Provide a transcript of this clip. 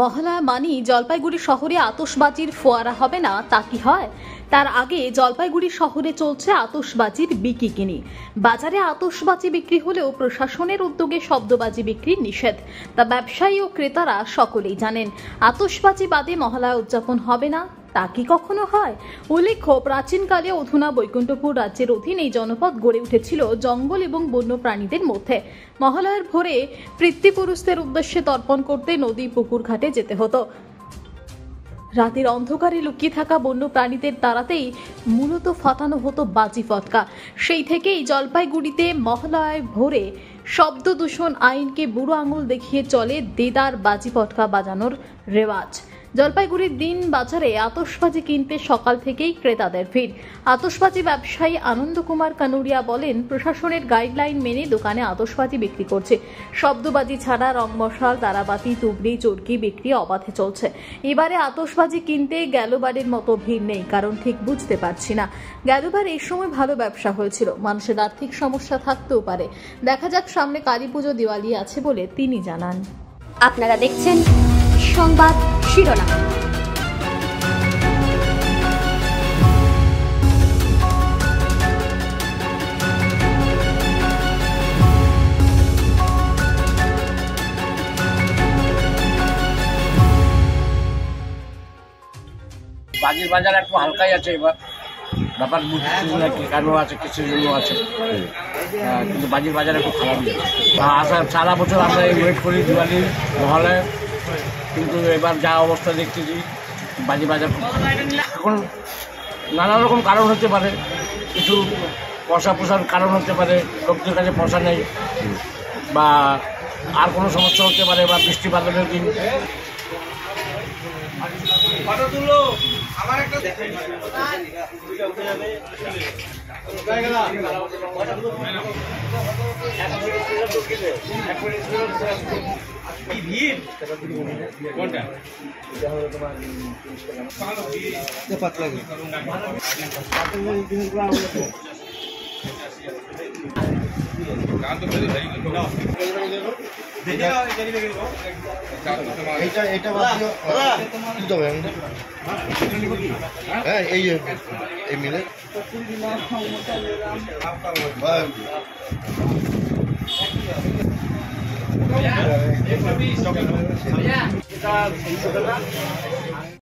মহালয়া মানেই জলপাইগুড়ি শহরে আতশবাজির ফোয়ারা হবে না তা কি হয়? তার আগে জলপাইগুড়ি শহরে চলছে আতশবাজির বিকিকিনি। বাজারে আতশবাজি বিক্রি হলেও প্রশাসনের উদ্যোগে শব্দবাজি বিক্রি নিষেধ, তা ব্যবসায়ী ও ক্রেতারা সকলেই জানেন। আতশবাজি বাদে মহালয়া উদযাপন হবে না তা কি কখনো হয়? উল্লেখ্য, প্রাচীনকালে অধুনা বৈকুণ্ঠপুর রাজ্যের অধীন এই জনপদ গড়ে উঠেছিল জঙ্গল এবং বন্য প্রাণীদের মধ্যে। মহালয়ার ভোরে পিতৃপুরুষদের উদ্দেশ্যে তর্পণ করতে নদী পুকুর ঘাটে যেতে হতো। রাতের অন্ধকারে লুকিয়ে থাকা বন্য প্রাণীদের তাড়াতেই মূলত ফাটানো হতো বাজি ফটকা। সেই থেকেই জলপাইগুড়িতে মহালয়ার ভোরে শব্দ দূষণ আইনকে বুড়ো আঙুল দেখিয়ে চলে দেদার বাজি ফটকা বাজানোর রেওয়াজ। জলপাইগুড়ির দিন বাজারে আতশবাজি কিনতে সকাল থেকেই ক্রেতাদের ভিড়। আতশবাজি ব্যবসায়ী আনন্দ কুমার কানুরিয়া বলেন, প্রশাসনের গাইডলাইন মেনে দোকানে আতশবাজি বিক্রি করছে। শব্দবাজি ছাড়া রং মশাল, তারাবাতি, তুবড়ি, চরকি বিক্রি অবাধে চলছে। এবারে আতশবাজি কিনতে গেলবারের মতো ভিড় নেই, কারণ ঠিক বুঝতে পারছি না। গেলবার এই সময় ভালো ব্যবসা হয়েছিল, মানুষের আর্থিক সমস্যা থাকতেও পারে। দেখা যাক, সামনে কালী পুজো, দিওয়ালি আছে বলে তিনি জানান। আপনারা দেখছেন সংবাদ শিরোনাম। বাজির বাজার একটু হালকাই আছে এবার, ব্যাপার বুঝছি না কি কেন আছে, কিছুর জন্য আছে, কিন্তু বাজির বাজার একটু খারাপই আছে। সারা বছর আমরা ওয়েট করি দিওয়ালি মহালয়া, কিন্তু এবার যা অবস্থা দেখতেছি বাজি বাজার খুব এখন নানা রকম কারণ হতে পারে, কিছু পোষার কারণ হতে পারে, লোকদের কাছে পয়সা নেই, বা আর কোনো সমস্যা হতে পারে, বা বৃষ্টি বাদলের দিন।